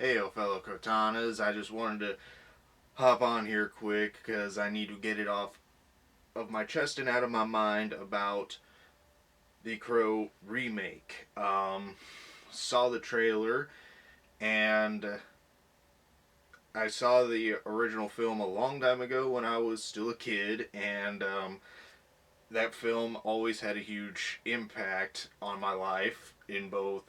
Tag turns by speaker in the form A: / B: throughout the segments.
A: Heyo, fellow Cortanas. I just wanted to hop on here quick because I need to get it off of my chest and out of my mind about the Crow remake. Saw the trailer and I saw the original film a long time ago when I was still a kid, and that film always had a huge impact on my life in both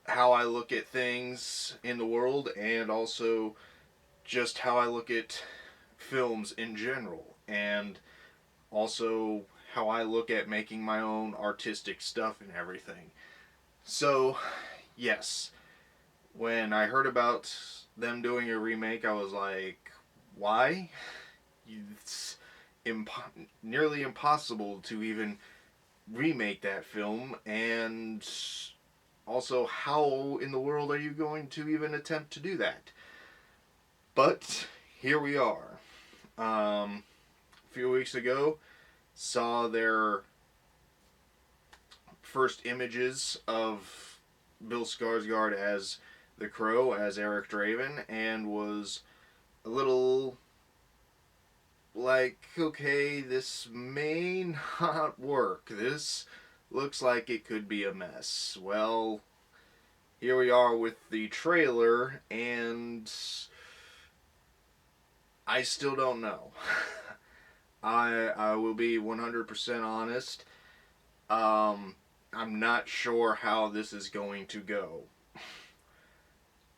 A: how I look at things in the world and also just how I look at films in general, and also how I look at making my own artistic stuff and everything. So, yes, when I heard about them doing a remake, I was like, why? It's nearly impossible to even remake that film, and also, how in the world are you going to even attempt to do that? But here we are. A few weeks ago, saw their first images of Bill Skarsgård as the Crow, as Eric Draven, and was a little like, okay, this may not work. This looks like it could be a mess. Well, here we are with the trailer, and I still don't know. I will be 100% honest. Um, I'm not sure how this is going to go.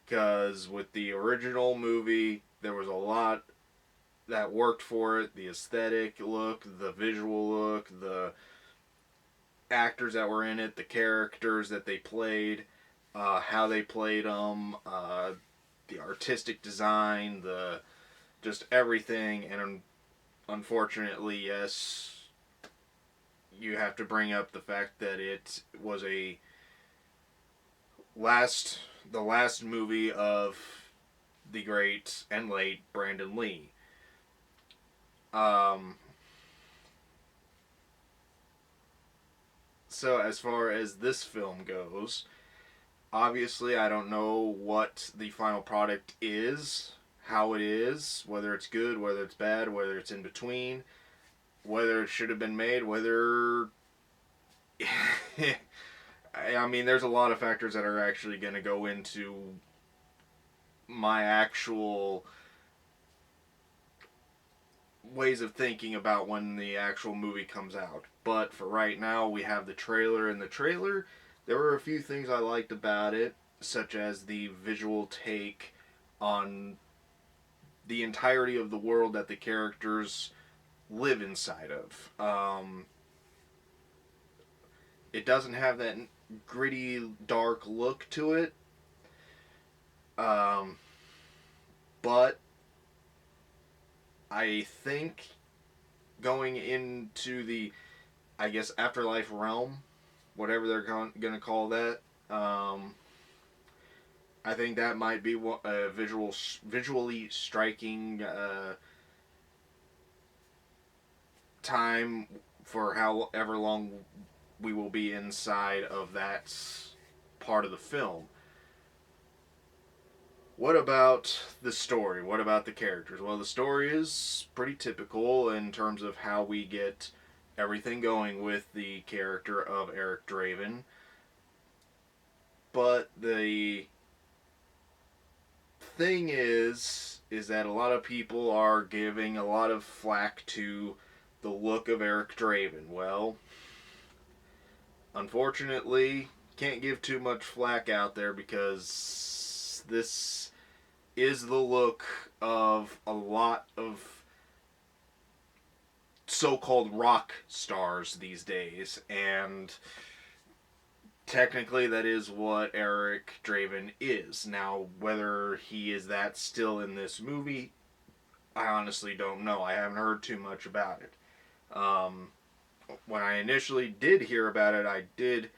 A: Because with the original movie, there was a lot that worked for it: the aesthetic look, the visual look, the actors that were in it, the characters that they played, how they played them, the artistic design, the just everything. And unfortunately, yes, you have to bring up the fact that it was a last the last movie of the great and late Brandon Lee. Um, so as far as this film goes, obviously I don't know what the final product is, how it is, whether it's good, whether it's bad, whether it's in between, whether it should have been made, whether I mean, there's a lot of factors that are actually going to go into my actual ways of thinking about when the actual movie comes out. But for right now, we have the trailer. In the trailer, there were a few things I liked about it, such as the visual take on the entirety of the world that the characters live inside of. It doesn't have that gritty, dark look to it, um, but I think going into the, I guess, afterlife realm, whatever they're going to call that, I think that might be a visually striking time for however long we will be inside of that part of the film. What about the story? What about the characters? Well, the story is pretty typical in terms of how we get everything going with the character of Eric Draven. But the thing is that a lot of people are giving a lot of flack to the look of Eric Draven. Well, unfortunately, can't give too much flack out there because this is the look of a lot of so-called rock stars these days, and technically that is what Eric Draven is. Now, whether he is that still in this movie, I honestly don't know. I haven't heard too much about it. Um, when I initially did hear about it, I did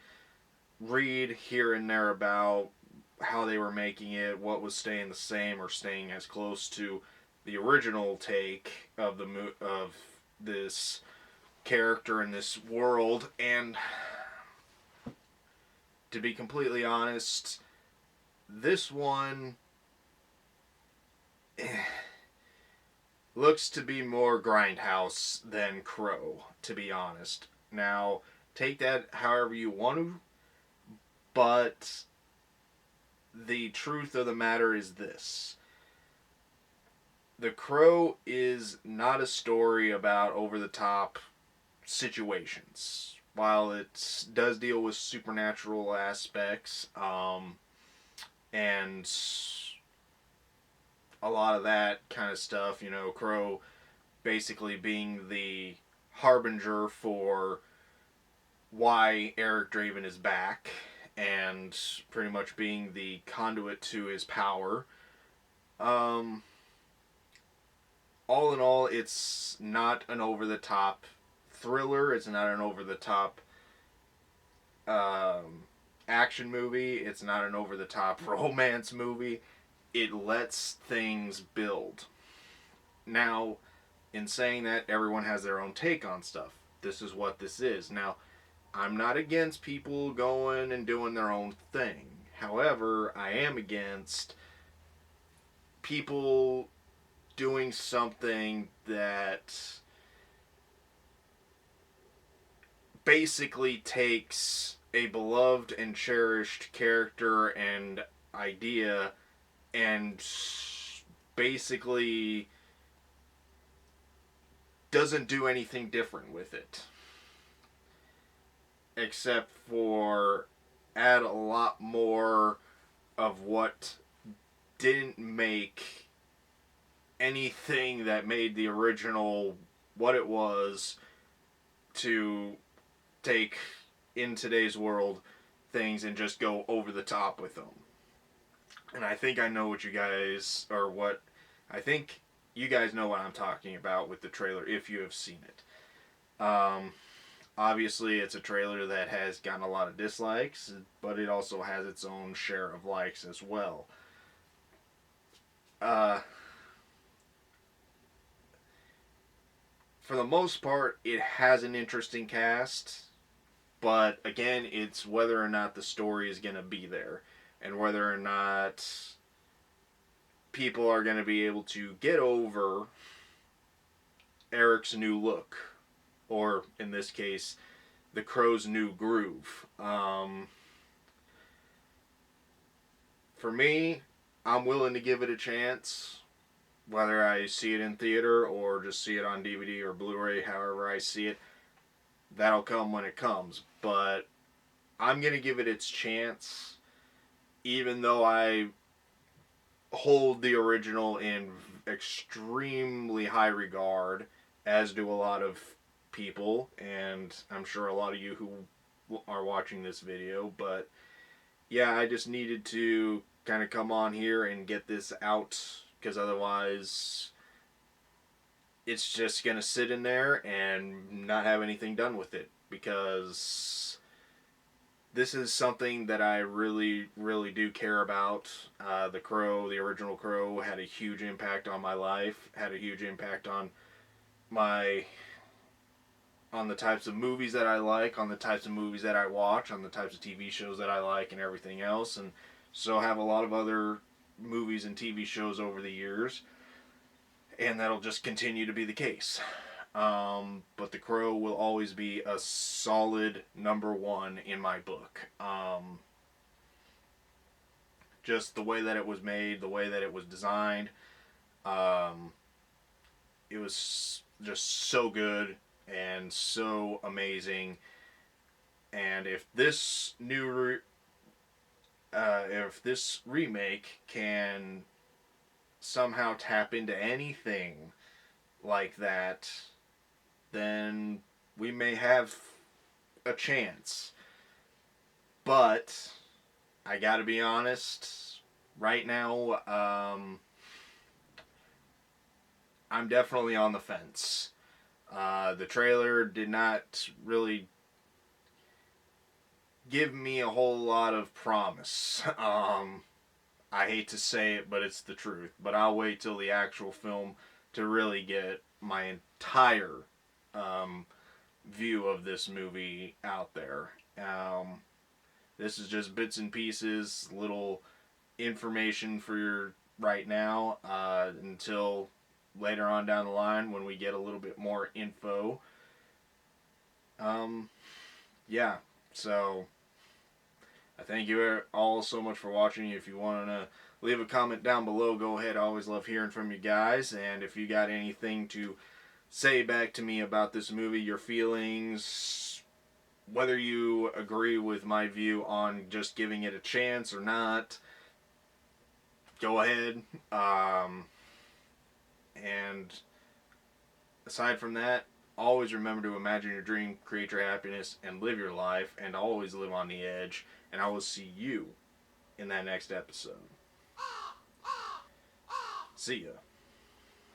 A: read here and there about how they were making it, what was staying the same or staying as close to the original take of of this character in this world, and to be completely honest, this one looks to be more Grindhouse than Crow, to be honest. Now, take that however you want to, but the truth of the matter is this. The Crow is not a story about over-the-top situations. While it does deal with supernatural aspects, and a lot of that kind of stuff, Crow basically being the harbinger for why Eric Draven is back, and pretty much being the conduit to his power. Um, all in all, it's not an over-the-top thriller. It's not an over-the-top action movie. It's not an over-the-top romance movie. It lets things build. Now, in saying that, everyone has their own take on stuff. This is what this is. Now, I'm not against people going and doing their own thing. However, I am against people doing something that basically takes a beloved and cherished character and idea and basically doesn't do anything different with it. Except for add a lot more of what didn't make anything that made the original what it was to take, in today's world, things and just go over the top with them. And I think I know what you guys, or what, I think you guys know what I'm talking about with the trailer if you have seen it. Obviously, it's a trailer that has gotten a lot of dislikes, but it also has its own share of likes as well. For the most part, it has an interesting cast, but again, it's whether or not the story is going to be there, and whether or not people are going to be able to get over Eric's new look, or in this case, the Crow's new groove. For me, I'm willing to give it a chance, whether I see it in theater or just see it on DVD or Blu-ray, however I see it. That'll come when it comes, but I'm going to give it its chance, even though I hold the original in extremely high regard, as do a lot of people, and I'm sure a lot of you who are watching this video. But yeah, I just needed to kind of come on here and get this out, because otherwise it's just going to sit in there and not have anything done with it, because this is something that I really, really do care about. The Crow, the original Crow, had a huge impact on my life, had a huge impact on the types of movies that I like, on the types of movies that I watch, on the types of TV shows that I like, and everything else. And so have a lot of other movies and TV shows over the years, and that'll just continue to be the case. But The Crow will always be a solid number one in my book. Just the way that it was made, the way that it was designed, it was just so good and so amazing. And if this if this remake can somehow tap into anything like that, then we may have a chance. But I gotta be honest, right now, I'm definitely on the fence. The trailer did not really give me a whole lot of promise. I hate to say it, but it's the truth. But I'll wait till the actual film to really get my entire view of this movie out there. This is just bits and pieces, little information for your right now until later on down the line when we get a little bit more info. Yeah, so I thank you all so much for watching. If you want to leave a comment down below, go ahead. I always love hearing from you guys. And if you got anything to say back to me about this movie, your feelings, whether you agree with my view on just giving it a chance or not, go ahead. And aside from that, always remember to imagine your dream, create your happiness, and live your life, and always live on the edge. And I will see you in that next episode. See ya.